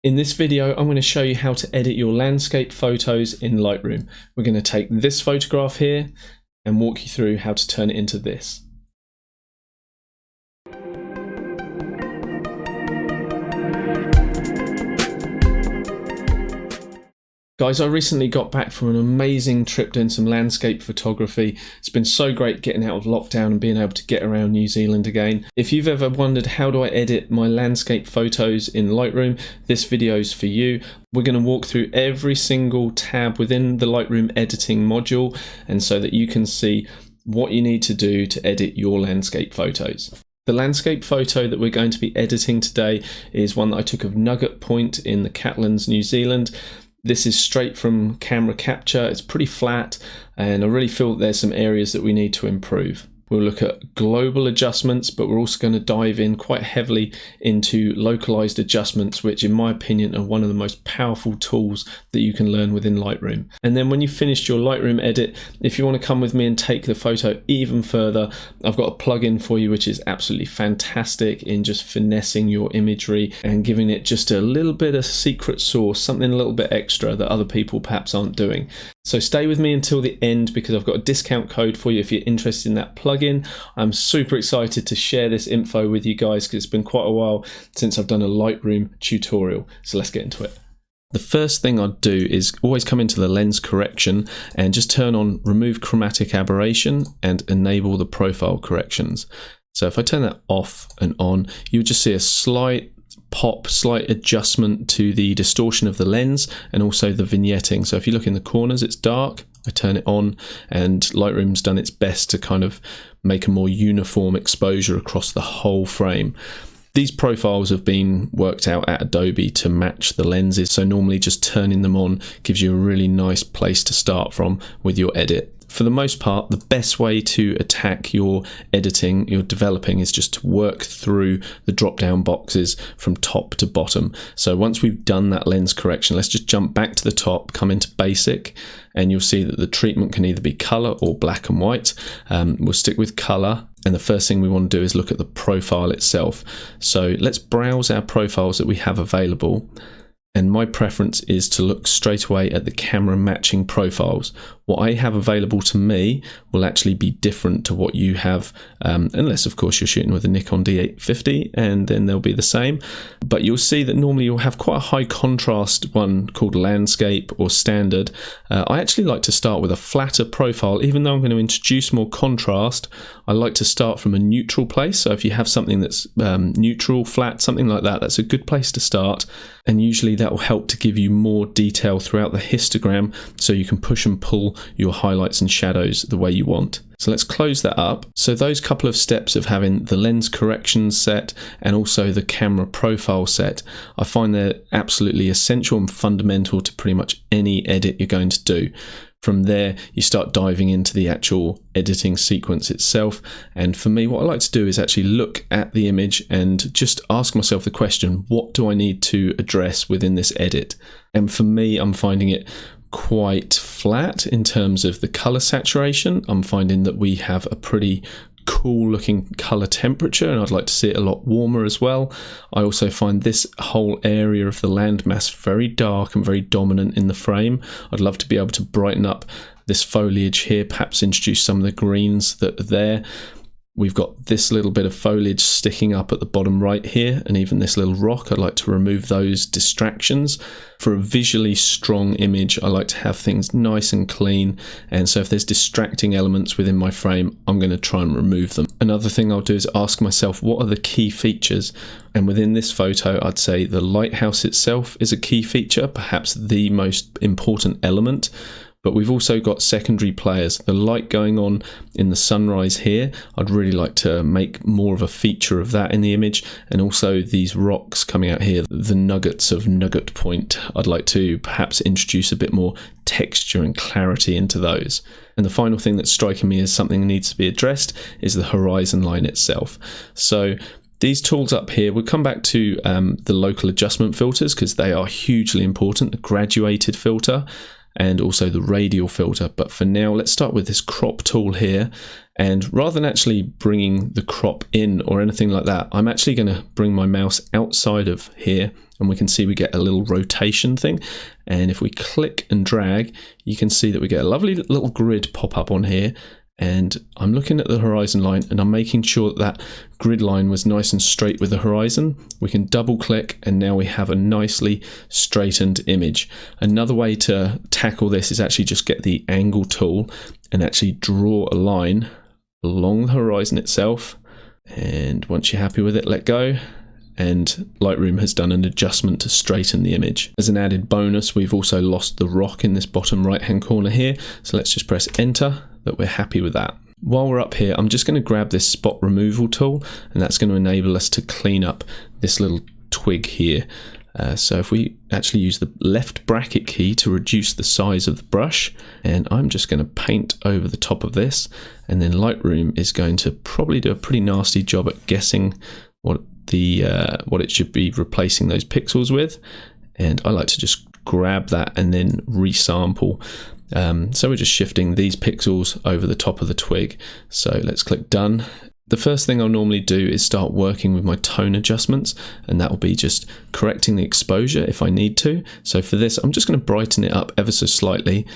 In this video, I'm going to show you how to edit your landscape photos in Lightroom. We're going to take this photograph here and walk you through how to turn it into this. Guys, I recently got back from an amazing trip doing some landscape photography. It's been so great getting out of lockdown and being able to get around New Zealand again. If you've ever wondered how do I edit my landscape photos in Lightroom, this video is for you. We're going to walk through every single tab within the Lightroom editing module, and so that you can see what you need to do to edit your landscape photos. The landscape photo that we're going to be editing today is one that I took of Nugget Point in the Catlins, New Zealand. This is straight from camera capture. It's pretty flat, and I really feel that there's some areas that we need to improve. We'll look at global adjustments, but we're also going to dive in quite heavily into localized adjustments, which in my opinion are one of the most powerful tools that you can learn within Lightroom. And then when you've finished your Lightroom edit, if you want to come with me and take the photo even further, I've got a plugin for you which is absolutely fantastic in just finessing your imagery and giving it just a little bit of secret sauce, something a little bit extra that other people perhaps aren't doing. So stay with me until the end, because I've got a discount code for you if you're interested in that plugin. I'm super excited to share this info with you guys because it's been quite a while since I've done a Lightroom tutorial. So let's get into it. The first thing I'd do is always come into the lens correction and just turn on remove chromatic aberration and enable the profile corrections. So if I turn that off and on, you'll just see a slight adjustment to the distortion of the lens and also the vignetting. So if you look in the corners, it's dark. I turn it on, and Lightroom's done its best to kind of make a more uniform exposure across the whole frame. These profiles have been worked out at Adobe to match the lenses, so normally just turning them on gives you a really nice place to start from with your edit. For the most part, the best way to attack your editing, your developing, is just to work through the drop-down boxes from top to bottom. So once we've done that lens correction, let's just jump back to the top, come into basic, and you'll see that the treatment can either be color or black and white. We'll stick with color. And the first thing we want to do is look at the profile itself. So let's browse our profiles that we have available. And my preference is to look straight away at the camera matching profiles. What I have available to me will actually be different to what you have, unless of course you're shooting with a Nikon D850, and then they'll be the same. But you'll see that normally you'll have quite a high contrast one called landscape or standard. I actually like to start with a flatter profile. Even though I'm going to introduce more contrast, I like to start from a neutral place. So if you have something that's neutral, flat, something like that, that's a good place to start. And usually that will help to give you more detail throughout the histogram, so you can push and pull your highlights and shadows the way you want. So let's close that up. So those couple of steps of having the lens correction set and also the camera profile set, I find they're absolutely essential and fundamental to pretty much any edit you're going to do. From there, you start diving into the actual editing sequence itself. And for me, what I like to do is actually look at the image and just ask myself the question, what do I need to address within this edit? And for me, I'm finding it quite flat in terms of the color saturation. I'm finding that we have a pretty cool looking color temperature, and I'd like to see it a lot warmer as well. I also find this whole area of the landmass very dark and very dominant in the frame. I'd love to be able to brighten up this foliage here, perhaps introduce some of the greens that are there. We've got this little bit of foliage sticking up at the bottom right here, and even this little rock. I'd like to remove those distractions. For a visually strong image, I like to have things nice and clean, and so if there's distracting elements within my frame, I'm going to try and remove them. Another thing I'll do is ask myself, what are the key features? And within this photo, I'd say the lighthouse itself is a key feature, perhaps the most important element. But we've also got secondary players. The light going on in the sunrise here, I'd really like to make more of a feature of that in the image. And also these rocks coming out here, the nuggets of Nugget Point, I'd like to perhaps introduce a bit more texture and clarity into those. And the final thing that's striking me as something that needs to be addressed is the horizon line itself. So these tools up here, we'll come back to the local adjustment filters because they are hugely important, the graduated filter and also the radial filter. But for now, let's start with this crop tool here. And rather than actually bringing the crop in or anything like that, I'm actually going to bring my mouse outside of here and we can see we get a little rotation thing. And if we click and drag, you can see that we get a lovely little grid pop up on here. And I'm looking at the horizon line and I'm making sure that grid line was nice and straight with the horizon. We can double click and now we have a nicely straightened image. Another way to tackle this is actually just get the angle tool and actually draw a line along the horizon itself. And once you're happy with it, let go. And Lightroom has done an adjustment to straighten the image. As an added bonus, we've also lost the rock in this bottom right hand corner here. So let's just press enter, that we're happy with that. While we're up here, I'm just going to grab this spot removal tool, and that's going to enable us to clean up this little twig here. So if we actually use the left bracket key to reduce the size of the brush, and I'm just going to paint over the top of this, and then Lightroom is going to probably do a pretty nasty job at guessing what it should be replacing those pixels with. And I like to just grab that and then resample. So we're just shifting these pixels over the top of the twig. So let's click done. The first thing I'll normally do is start working with my tone adjustments, and that will be just correcting the exposure if I need to. So for this, I'm just going to brighten it up ever so slightly,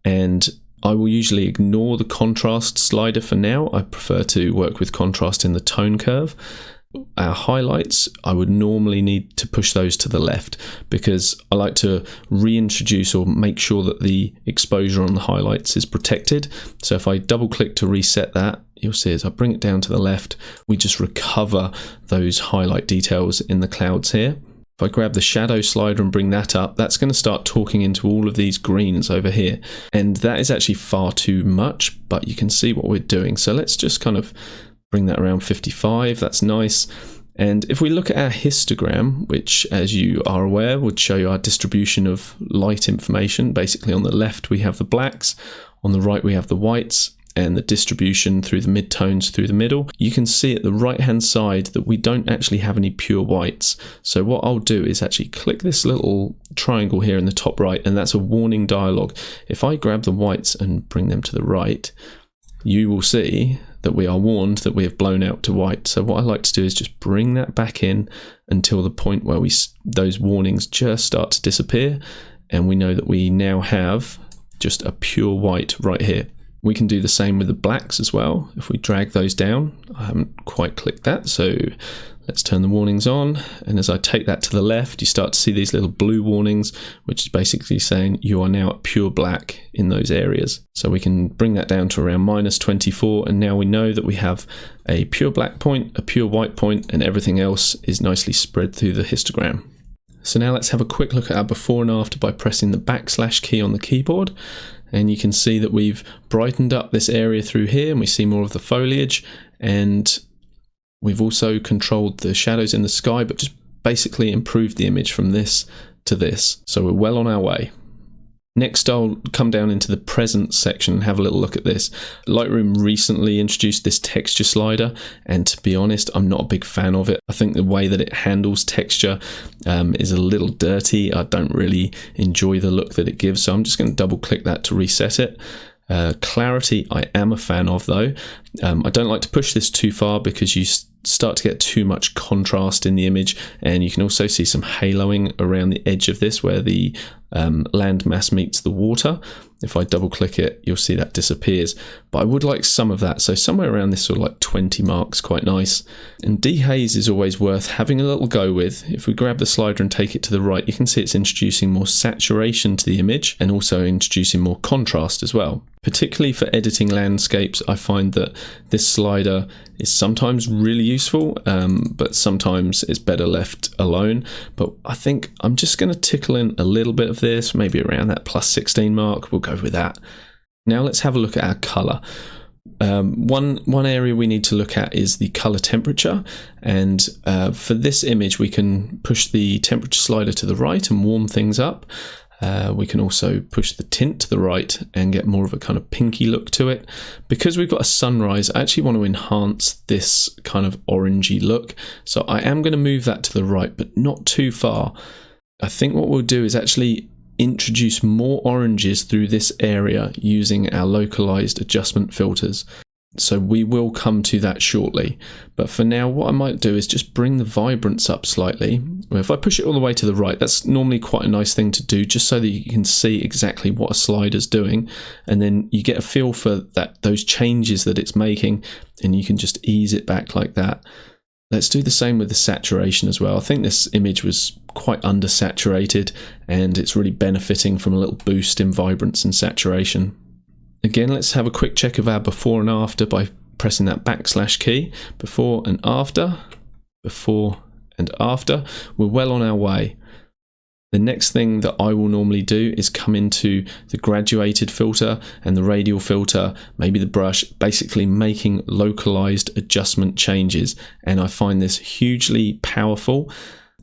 and I will usually ignore the contrast slider for now. I prefer to work with contrast in the tone curve. Our highlights, I would normally need to push those to the left because I like to reintroduce or make sure that the exposure on the highlights is protected. So if I double click to reset that, you'll see as I bring it down to the left, we just recover those highlight details in the clouds here. If I grab the shadow slider and bring that up, that's going to start talking into all of these greens over here. And that is actually far too much, but you can see what we're doing. So let's just kind of bring that around 55, that's nice. And if we look at our histogram, which as you are aware would show you our distribution of light information, basically on the left we have the blacks, on the right we have the whites, and the distribution through the midtones through the middle. You can see at the right hand side that we don't actually have any pure whites. So what I'll do is actually click this little triangle here in the top right, and that's a warning dialog. If I grab the whites and bring them to the right, you will see that we are warned that we have blown out to white. So what I like to do is just bring that back in until the point where those warnings just start to disappear, and we know that we now have just a pure white right here. We can do the same with the blacks as well. If we drag those down, I haven't quite clicked that, so let's turn the warnings on. And as I take that to the left, you start to see these little blue warnings, which is basically saying you are now at pure black in those areas. So we can bring that down to around -24, and now we know that we have a pure black point, a pure white point, and everything else is nicely spread through the histogram. So now let's have a quick look at our before and after by pressing the / key on the keyboard. And you can see that we've brightened up this area through here, and we see more of the foliage, and we've also controlled the shadows in the sky, but just basically improved the image from this to this. So we're well on our way. Next, I'll come down into the present section and have a little look at this. Lightroom recently introduced this texture slider, and to be honest, I'm not a big fan of it. I think the way that it handles texture is a little dirty. I don't really enjoy the look that it gives, so I'm just going to double click that to reset it. Clarity I am a fan of though. I don't like to push this too far because you start to get too much contrast in the image, and you can also see some haloing around the edge of this where the landmass meets the water. If I double click it, you'll see that disappears, but I would like some of that, so somewhere around this sort of like 20 marks, quite nice. And dehaze is always worth having a little go with. If we grab the slider and take it to the right, you can see it's introducing more saturation to the image and also introducing more contrast as well. Particularly for editing landscapes, I find that this slider is sometimes really useful, but sometimes it's better left alone. But I think I'm just going to tickle in a little bit of this, maybe around that +16 mark. We'll go with that. Now let's have a look at our color. One area we need to look at is the color temperature, and for this image we can push the temperature slider to the right and warm things up. We can also push the tint to the right and get more of a kind of pinky look to it. Because we've got a sunrise, I actually want to enhance this kind of orangey look. So I am going to move that to the right, but not too far. I think what we'll do is actually introduce more oranges through this area using our localized adjustment filters. So we will come to that shortly. But for now, what I might do is just bring the vibrance up slightly. If I push it all the way to the right, that's normally quite a nice thing to do, just so that you can see exactly what a slider's doing. And then you get a feel for those changes that it's making, and you can just ease it back like that. Let's do the same with the saturation as well. I think this image was quite undersaturated, and it's really benefiting from a little boost in vibrance and saturation. Again, let's have a quick check of our before and after by pressing that / key. Before and after, before and after. We're well on our way. The next thing that I will normally do is come into the graduated filter and the radial filter, maybe the brush, basically making localized adjustment changes. And I find this hugely powerful,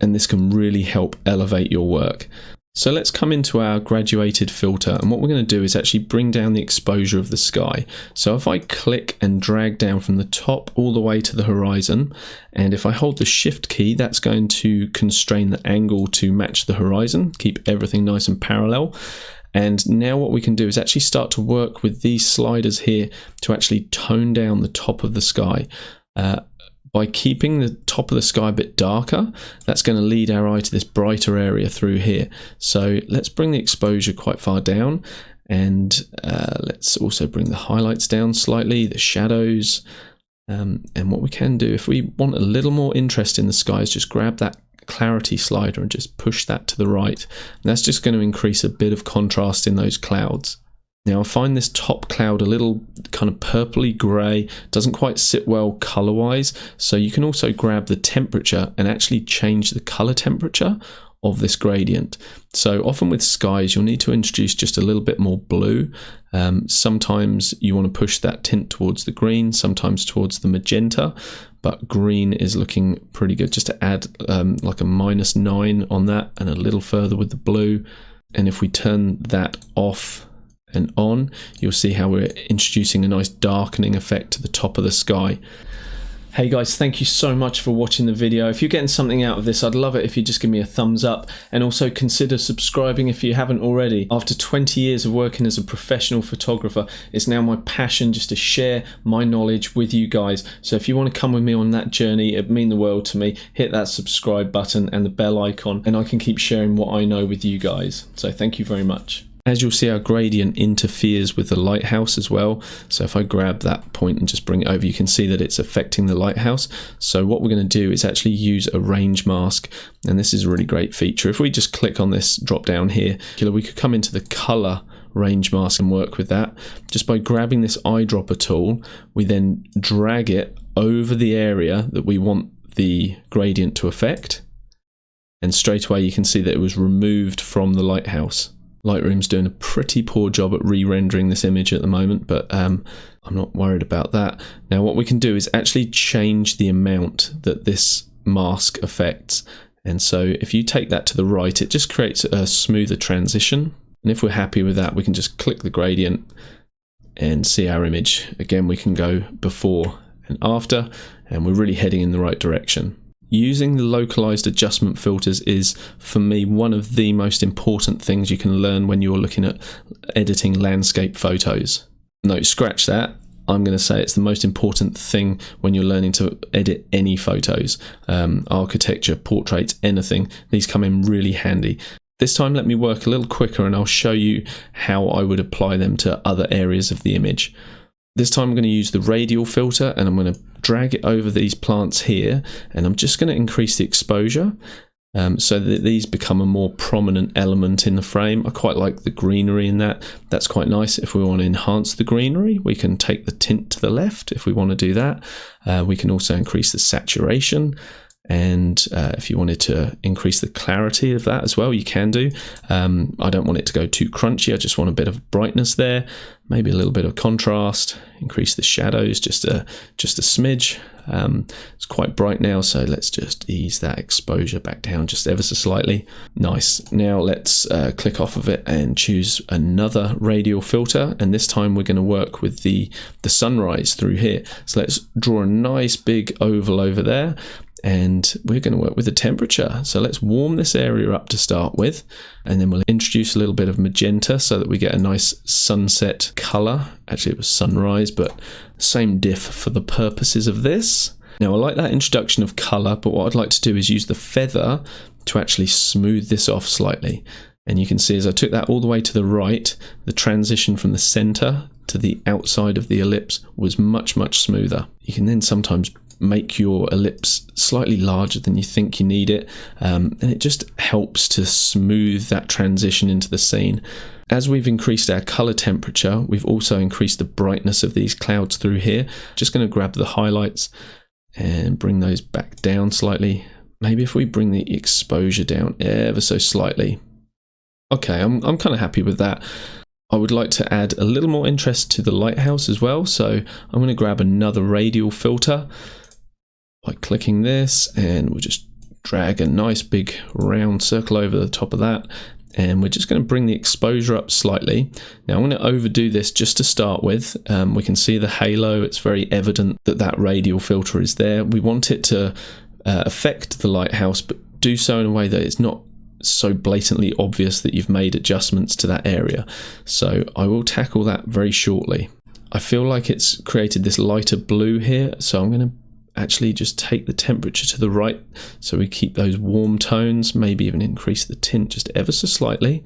and this can really help elevate your work. So let's come into our graduated filter, and what we're going to do is actually bring down the exposure of the sky. So if I click and drag down from the top all the way to the horizon, and if I hold the shift key, that's going to constrain the angle to match the horizon, keep everything nice and parallel. And now what we can do is actually start to work with these sliders here to actually tone down the top of the sky. By keeping the top of the sky a bit darker, that's going to lead our eye to this brighter area through here. So let's bring the exposure quite far down, and let's also bring the highlights down slightly, the shadows. And what we can do, if we want a little more interest in the sky, is just grab that clarity slider and just push that to the right. And that's just going to increase a bit of contrast in those clouds. Now I find this top cloud a little kind of purpley grey, doesn't quite sit well colour wise, so you can also grab the temperature and actually change the colour temperature of this gradient. So often with skies you'll need to introduce just a little bit more blue. Sometimes you want to push that tint towards the green, sometimes towards the magenta, but green is looking pretty good. Just to add like a -9 on that, and a little further with the blue. And if we turn that off and on, you'll see how we're introducing a nice darkening effect to the top of the sky. Hey guys, thank you so much for watching the video. If you're getting something out of this, I'd love it if you just give me a thumbs up, and also consider subscribing if you haven't already. After 20 years of working as a professional photographer, it's now my passion just to share my knowledge with you guys. So if you want to come with me on that journey, it'd mean the world to me. Hit that subscribe button and the bell icon, and I can keep sharing what I know with you guys. So thank you very much. As you'll see, our gradient interferes with the lighthouse as well. So if I grab that point and just bring it over, you can see that it's affecting the lighthouse. So what we're going to do is actually use a range mask, and this is a really great feature. If we just click on this drop down here, we could come into the color range mask and work with that. Just by grabbing this eyedropper tool, we then drag it over the area that we want the gradient to affect, and straight away you can see that it was removed from the lighthouse. Lightroom's doing a pretty poor job at re-rendering this image at the moment, but I'm not worried about that. Now what we can do is actually change the amount that this mask affects. And so if you take that to the right, it just creates a smoother transition. And if we're happy with that, we can just click the gradient and see our image. Again, we can go before and after, and we're really heading in the right direction. Using the localized adjustment filters is, for me, one of the most important things you can learn when you're looking at editing landscape photos. No, scratch that. I'm going to say it's the most important thing when you're learning to edit any photos. Architecture, portraits, anything. These come in really handy. This time let me work a little quicker, and I'll show you how I would apply them to other areas of the image. This time I'm going to use the radial filter, and I'm going to drag it over these plants here, and I'm just going to increase the exposure so that these become a more prominent element in the frame. I quite like the greenery in that. That's quite nice. If we want to enhance the greenery, we can take the tint to the left if we want to do that. We can also increase the saturation. And if you wanted to increase the clarity of that as well, you can do. I don't want it to go too crunchy. I just want a bit of brightness there, maybe a little bit of contrast. Increase the shadows just a smidge. It's quite bright now, so let's just ease that exposure back down just ever so slightly. Nice. Now let's click off of it and choose another radial filter, and this time we're going to work with the sunrise through here. So let's draw a nice big oval over there. and we're going to work with the temperature. So let's warm this area up to start with, and then we'll introduce a little bit of magenta so that we get a nice sunset color. Actually, it was sunrise, but same diff for the purposes of this. Now, I like that introduction of color, but what I'd like to do is use the feather to actually smooth this off slightly. And you can see as I took that all the way to the right, the transition from the center to the outside of the ellipse was much, much smoother. You can then sometimes make your ellipse slightly larger than you think you need it, and it just helps to smooth that transition into the scene. As we've increased our color temperature, we've also increased the brightness of these clouds through here. Just going to grab the highlights and bring those back down slightly. Maybe if we bring the exposure down ever so slightly. Okay, I'm kind of happy with that. I would like to add a little more interest to the lighthouse as well, so I'm going to grab another radial filter by clicking this, and we'll just drag a nice big round circle over the top of that, and we're just going to bring the exposure up slightly. Now I'm going to overdo this just to start with. We can see the halo. It's very evident that that radial filter is there. We want it to affect the lighthouse, but do so in a way that it's not so blatantly obvious that you've made adjustments to that area. So I will tackle that very shortly. I feel like it's created this lighter blue here, so I'm going to actually just take the temperature to the right so we keep those warm tones, maybe even increase the tint just ever so slightly.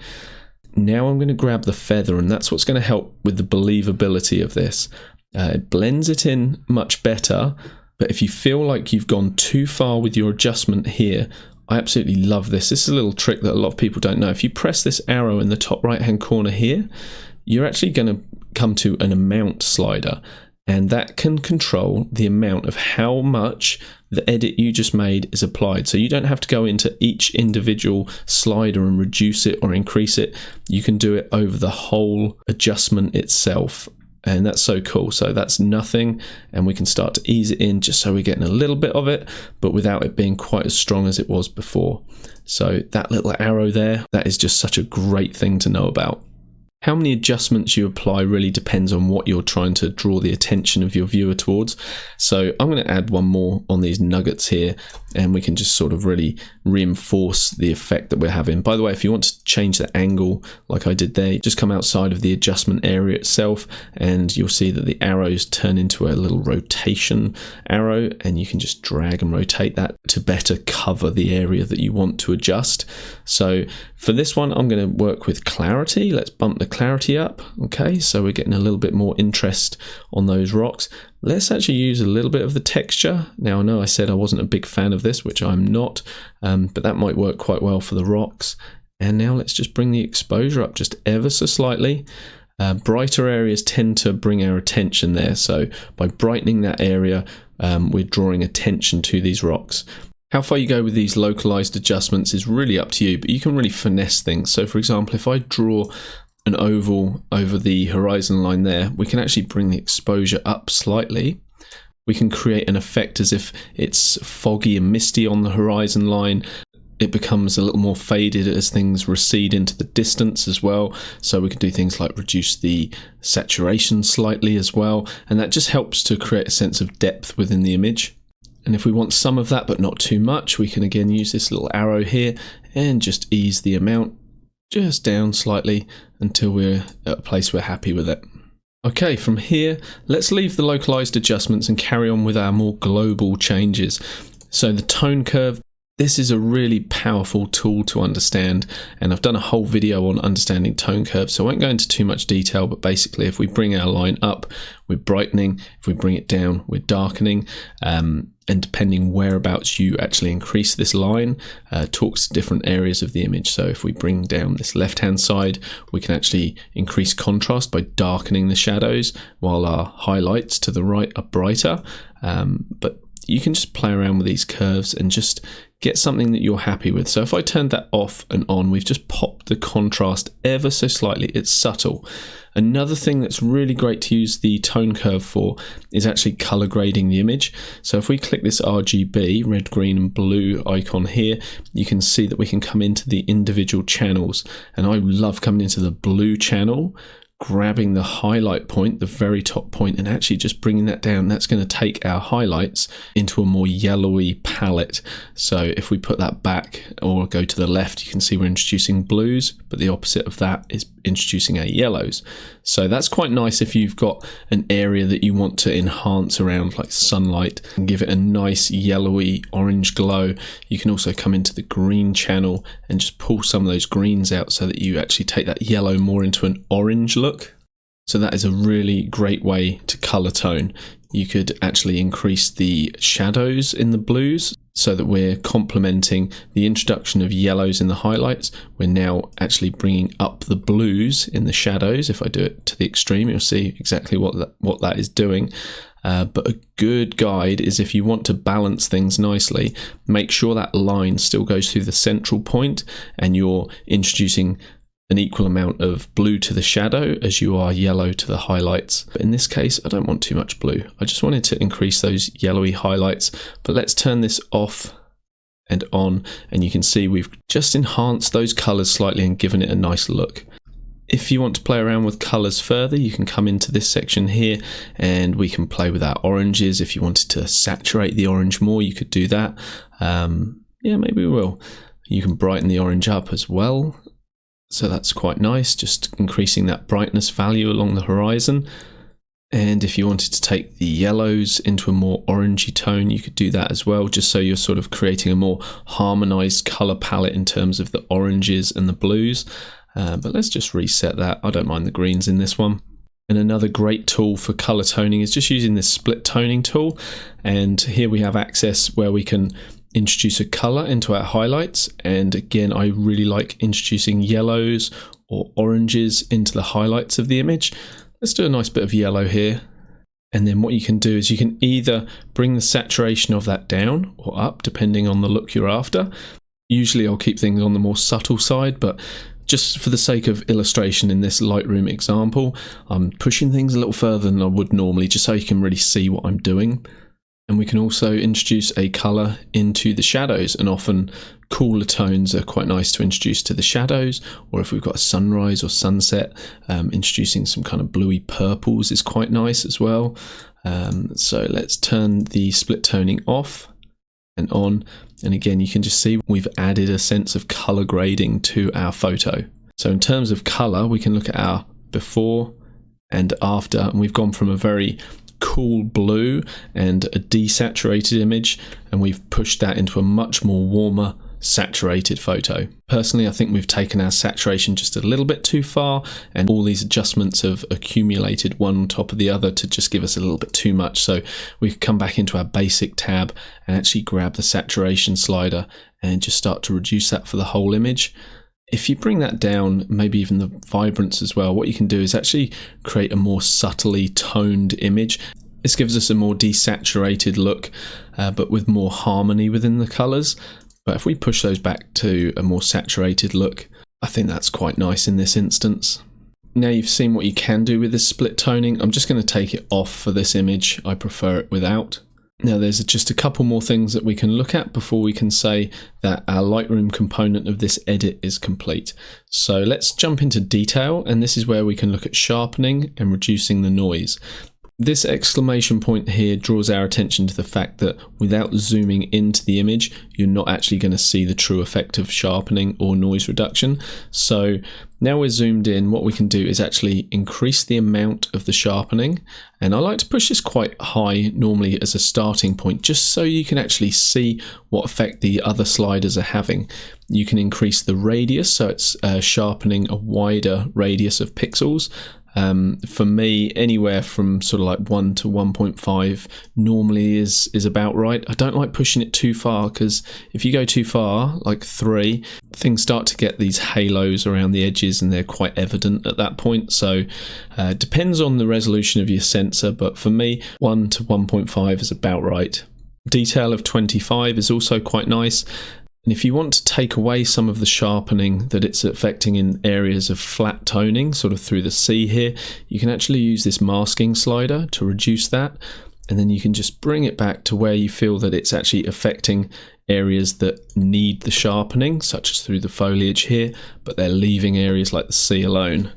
Now I'm going to grab the feather, and that's what's going to help with the believability of this. It blends it in much better, but if you feel like you've gone too far with your adjustment here, I absolutely love this. This is a little trick that a lot of people don't know. If you press this arrow in the top right hand corner here, you're actually going to come to an amount slider, and that can control the amount of how much the edit you just made is applied. So you don't have to go into each individual slider and reduce it or increase it. You can do it over the whole adjustment itself. And that's so cool. So that's nothing, and we can start to ease it in just so we're getting a little bit of it, but without it being quite as strong as it was before. So that little arrow there, that is just such a great thing to know about. How many adjustments you apply really depends on what you're trying to draw the attention of your viewer towards. So I'm going to add one more on these nuggets here, and we can just sort of really reinforce the effect that we're having. By the way, if you want to change the angle like I did there, just come outside of the adjustment area itself, and you'll see that the arrows turn into a little rotation arrow, and you can just drag and rotate that to better cover the area that you want to adjust. So for this one, I'm going to work with clarity. Let's bump the clarity up. Okay, so we're getting a little bit more interest on those rocks. Let's actually use a little bit of the texture. Now, I know I said I wasn't a big fan of this, which I'm not, but that might work quite well for the rocks. And now let's just bring the exposure up just ever so slightly. Brighter areas tend to bring our attention there. So by brightening that area, we're drawing attention to these rocks. How far you go with these localized adjustments is really up to you, but you can really finesse things. So for example, if I draw an oval over the horizon line there, we can actually bring the exposure up slightly. We can create an effect as if it's foggy and misty on the horizon line. It becomes a little more faded as things recede into the distance as well. So we can do things like reduce the saturation slightly as well. And that just helps to create a sense of depth within the image. And if we want some of that, but not too much, we can again use this little arrow here and just ease the amount just down slightly until we're at a place we're happy with it. Okay, from here, let's leave the localized adjustments and carry on with our more global changes. So the tone curve, this is a really powerful tool to understand, and I've done a whole video on understanding tone curves, so I won't go into too much detail, but basically if we bring our line up, we're brightening. If we bring it down, we're darkening. And depending whereabouts you actually increase this line, talks to different areas of the image. So if we bring down this left-hand side, we can actually increase contrast by darkening the shadows, while our highlights to the right are brighter. But you can just play around with these curves and just get something that you're happy with. So if I turned that off and on, we've just popped the contrast ever so slightly. It's subtle. Another thing that's really great to use the tone curve for is actually color grading the image. So if we click this RGB, red, green and blue icon here, you can see that we can come into the individual channels. And I love coming into the blue channel, grabbing the highlight point, the very top point, and actually just bringing that down. That's going to take our highlights into a more yellowy palette. So if we put that back or go to the left, you can see we're introducing blues, but the opposite of that is introducing our yellows. So that's quite nice if you've got an area that you want to enhance around, like sunlight, and give it a nice yellowy orange glow. You can also come into the green channel and just pull some of those greens out so that you actually take that yellow more into an orange look. So that is a really great way to color tone. You could actually increase the shadows in the blues so that we're complementing the introduction of yellows in the highlights. We're now actually bringing up the blues in the shadows. If I do it to the extreme, you'll see exactly what that is doing. But a good guide is, if you want to balance things nicely, make sure that line still goes through the central point and you're introducing an equal amount of blue to the shadow as you are yellow to the highlights. But in this case, I don't want too much blue. I just wanted to increase those yellowy highlights. But let's turn this off and on, and you can see we've just enhanced those colors slightly and given it a nice look. If you want to play around with colors further, you can come into this section here and we can play with our oranges. If you wanted to saturate the orange more, you could do that. Yeah, maybe we will. You can brighten the orange up as well. So that's quite nice, just increasing that brightness value along the horizon. And if you wanted to take the yellows into a more orangey tone, you could do that as well, just so you're sort of creating a more harmonized color palette in terms of the oranges and the blues. But let's just reset that. I don't mind the greens in this one. And another great tool for color toning is just using this split toning tool. And here we have access where we can introduce a color into our highlights. And again, I really like introducing yellows or oranges into the highlights of the image. Let's do a nice bit of yellow here. And then what you can do is you can either bring the saturation of that down or up, depending on the look you're after. Usually I'll keep things on the more subtle side, but just for the sake of illustration in this Lightroom example, I'm pushing things a little further than I would normally, just so you can really see what I'm doing. And we can also introduce a color into the shadows, and often cooler tones are quite nice to introduce to the shadows, or if we've got a sunrise or sunset, introducing some kind of bluey purples is quite nice as well. So let's turn the split toning off and on, and again you can just see we've added a sense of color grading to our photo. So in terms of color, we can look at our before and after, and we've gone from a very cool blue and a desaturated image, and we've pushed that into a much more warmer saturated photo. Personally, I think we've taken our saturation just a little bit too far, and all these adjustments have accumulated one on top of the other to just give us a little bit too much. So we could come back into our basic tab and actually grab the saturation slider and just start to reduce that for the whole image. If you bring that down, maybe even the vibrance as well, what you can do is actually create a more subtly toned image. This gives us a more desaturated look, but with more harmony within the colors. But if we push those back to a more saturated look, I think that's quite nice in this instance. Now you've seen what you can do with this split toning. I'm just going to take it off for this image. I prefer it without. Now there's just a couple more things that we can look at before we can say that our Lightroom component of this edit is complete. So let's jump into detail, and this is where we can look at sharpening and reducing the noise. This exclamation point here draws our attention to the fact that without zooming into the image, you're not actually going to see the true effect of sharpening or noise reduction. So now we're zoomed in, what we can do is actually increase the amount of the sharpening. And I like to push this quite high normally as a starting point, just so you can actually see what effect the other sliders are having. You can increase the radius, so it's sharpening a wider radius of pixels. For me, anywhere from sort of like 1 to 1.5 normally is about right. I don't like pushing it too far, because if you go too far, like 3, things start to get these halos around the edges and they're quite evident at that point. So it depends on the resolution of your sensor, but for me 1 to 1.5 is about right. Detail of 25 is also quite nice. And if you want to take away some of the sharpening that it's affecting in areas of flat toning, sort of through the C here, you can actually use this masking slider to reduce that. And then you can just bring it back to where you feel that it's actually affecting areas that need the sharpening, such as through the foliage here, but they're leaving areas like the C alone.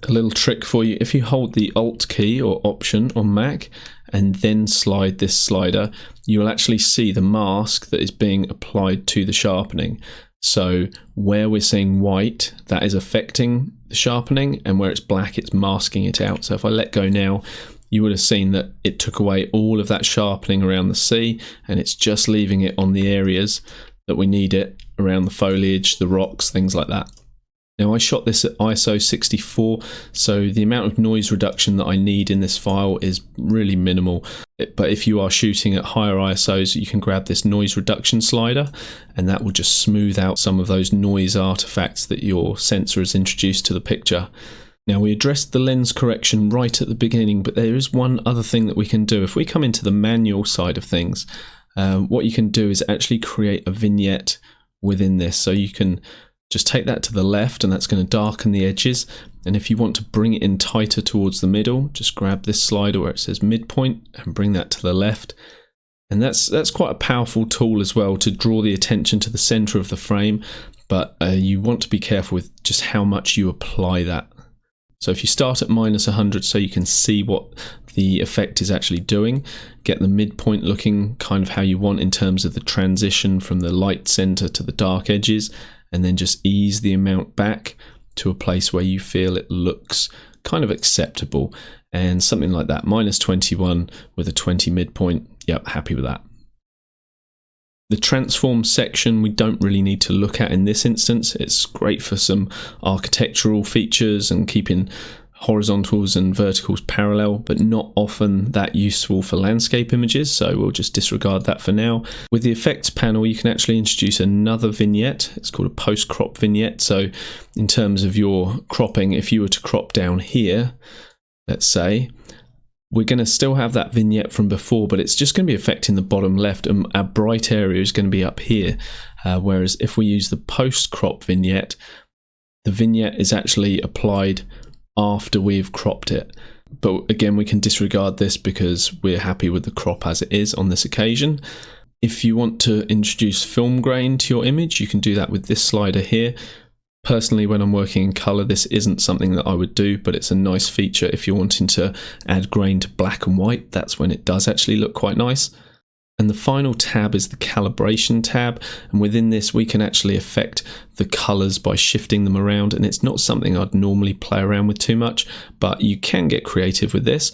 A little trick for you: if you hold the Alt key or Option on Mac and then slide this slider, you will actually see the mask that is being applied to the sharpening. So where we're seeing white, that is affecting the sharpening, and where it's black, it's masking it out. So if I let go now, you would have seen that it took away all of that sharpening around the sea, and it's just leaving it on the areas that we need it, around the foliage, the rocks, things like that. Now, I shot this at ISO 64, so the amount of noise reduction that I need in this file is really minimal. But if you are shooting at higher ISOs, you can grab this noise reduction slider, and that will just smooth out some of those noise artifacts that your sensor has introduced to the picture. Now, we addressed the lens correction right at the beginning, but there is one other thing that we can do. If we come into the manual side of things, what you can do is actually create a vignette within this. So you can just take that to the left, and that's going to darken the edges. And if you want to bring it in tighter towards the middle, just grab this slider where it says midpoint and bring that to the left. And that's quite a powerful tool as well to draw the attention to the center of the frame, but you want to be careful with just how much you apply that. So if you start at -100 so you can see what the effect is actually doing, get the midpoint looking kind of how you want in terms of the transition from the light center to the dark edges, and then just ease the amount back to a place where you feel it looks kind of acceptable, and something like that, -21 with a 20 midpoint. Yep, happy with that. The transform section we don't really need to look at in this instance. It's great for some architectural features and keeping horizontals and verticals parallel, but not often that useful for landscape images, so we'll just disregard that for now. With the effects panel, you can actually introduce another vignette. It's called a post-crop vignette. So in terms of your cropping, if you were to crop down here, let's say, we're going to still have that vignette from before, but it's just going to be affecting the bottom left, and our bright area is going to be up here. Whereas if we use the post-crop vignette, the vignette is actually applied after we've cropped it. But again, we can disregard this because we're happy with the crop as it is on this occasion. If you want to introduce film grain to your image, you can do that with this slider here. Personally, when I'm working in color, this isn't something that I would do, but it's a nice feature if you're wanting to add grain to black and white. That's when it does actually look quite nice. And the final tab is the calibration tab, and within this we can actually affect the colors by shifting them around, and it's not something I'd normally play around with too much, but you can get creative with this.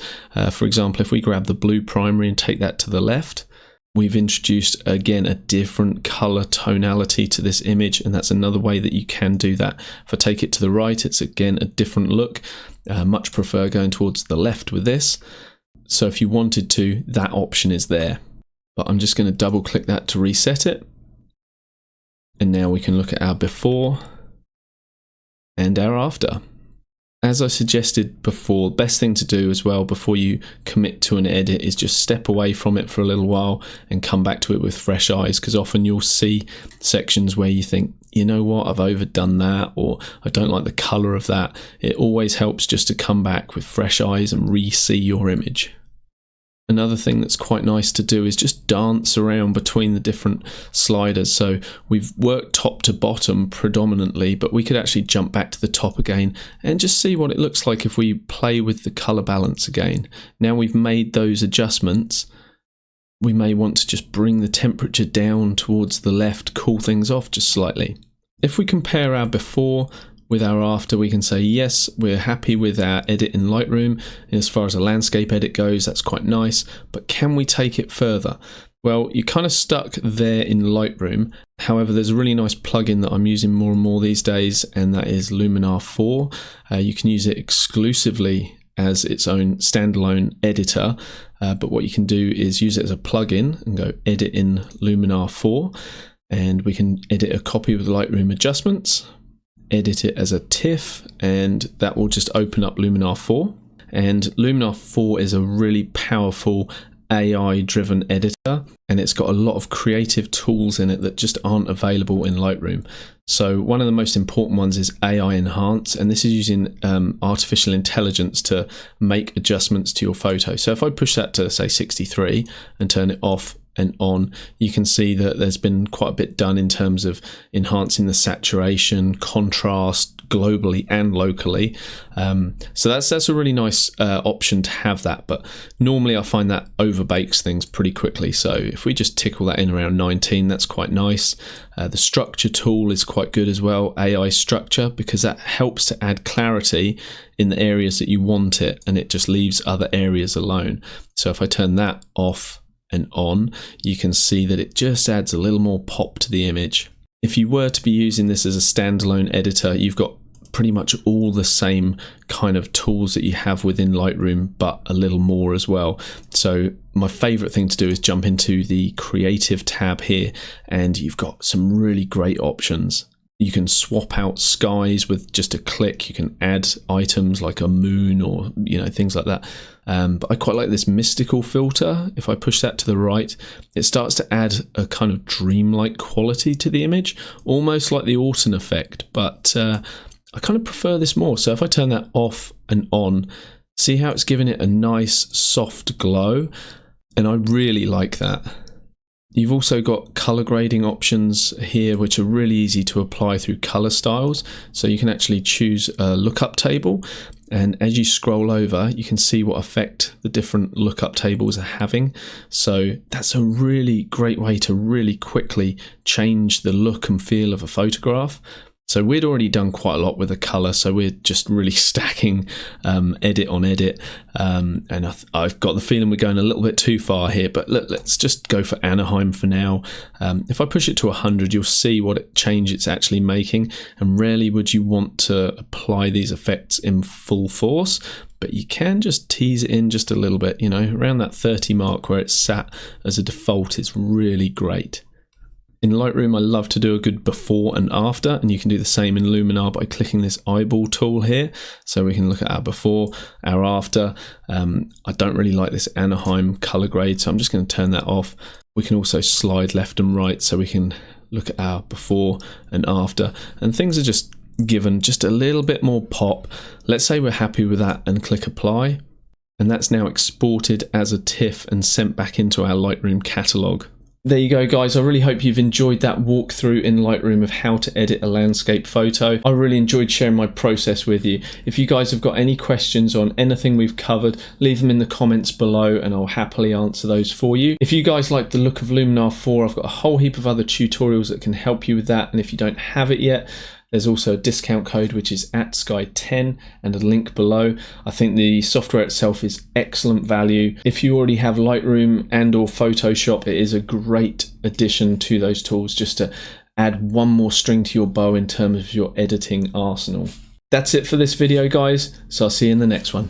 For example, if we grab the blue primary and take that to the left, we've introduced again a different color tonality to this image, and that's another way that you can do that. If I take it to the right, it's again a different look. Much prefer going towards the left with this. So if you wanted to, that option is there. But I'm just going to double click that to reset it. And now we can look at our before and our after. As I suggested before, the best thing to do as well before you commit to an edit is just step away from it for a little while and come back to it with fresh eyes, because often you'll see sections where you think, you know what, I've overdone that, or I don't like the color of that. It always helps just to come back with fresh eyes and re-see your image. Another thing that's quite nice to do is just dance around between the different sliders. So we've worked top to bottom predominantly, but we could actually jump back to the top again and just see what it looks like if we play with the color balance again. Now we've made those adjustments, we may want to just bring the temperature down towards the left, cool things off just slightly. If we compare our before with our after, we can say, yes, we're happy with our edit in Lightroom. As far as a landscape edit goes, that's quite nice, but can we take it further? Well, you're kind of stuck there in Lightroom. However, there's a really nice plugin that I'm using more and more these days, and that is Luminar 4. You can use it exclusively as its own standalone editor, but what you can do is use it as a plugin and go edit in Luminar 4, and we can edit a copy with Lightroom adjustments, edit it as a TIFF, and that will just open up Luminar 4. And Luminar 4 is a really powerful AI driven editor, and it's got a lot of creative tools in it that just aren't available in Lightroom. So one of the most important ones is AI Enhance, and this is using artificial intelligence to make adjustments to your photo. So if I push that to say 63 and turn it off and on, you can see that there's been quite a bit done in terms of enhancing the saturation, contrast globally and locally. So that's a really nice option to have that, but normally I find that overbakes things pretty quickly. So if we just tickle that in around 19, that's quite nice. The structure tool is quite good as well, AI structure, because that helps to add clarity in the areas that you want it, and it just leaves other areas alone. So if I turn that off and on, you can see that it just adds a little more pop to the image. If you were to be using this as a standalone editor, you've got pretty much all the same kind of tools that you have within Lightroom, but a little more as well. So my favorite thing to do is jump into the creative tab here, and you've got some really great options. You can swap out skies with just a click. You can add items like a moon or, you know, things like that. But I quite like this mystical filter. If I push that to the right, it starts to add a kind of dreamlike quality to the image, almost like the Autumn effect. But I kind of prefer this more. So if I turn that off and on, see how it's giving it a nice soft glow, and I really like that. You've also got color grading options here, which are really easy to apply through color styles. So you can actually choose a lookup table, and as you scroll over, you can see what effect the different lookup tables are having. So that's a really great way to really quickly change the look and feel of a photograph. So we'd already done quite a lot with the color, so we're just really stacking edit on edit, and I've got the feeling we're going a little bit too far here, but let's just go for Anaheim for now. If I push it to 100, you'll see what change it's actually making, and rarely would you want to apply these effects in full force, but you can just tease it in just a little bit, you know, around that 30 mark where it's sat as a default is really great. In Lightroom, I love to do a good before and after, and you can do the same in Luminar by clicking this eyeball tool here. So we can look at our before, our after. I don't really like this Anaheim color grade, so I'm just going to turn that off. We can also slide left and right, so we can look at our before and after, and things are just given just a little bit more pop. Let's say we're happy with that and click apply, and that's now exported as a TIFF and sent back into our Lightroom catalog. There you go, guys. I really hope you've enjoyed that walkthrough in Lightroom of how to edit a landscape photo. I really enjoyed sharing my process with you. If you guys have got any questions on anything we've covered, leave them in the comments below and I'll happily answer those for you. If you guys like the look of Luminar 4, I've got a whole heap of other tutorials that can help you with that. And if you don't have it yet, there's also a discount code which is @Sky10 and a link below. I think the software itself is excellent value. If you already have Lightroom and or Photoshop, it is a great addition to those tools just to add one more string to your bow in terms of your editing arsenal. That's it for this video, guys, so I'll see you in the next one.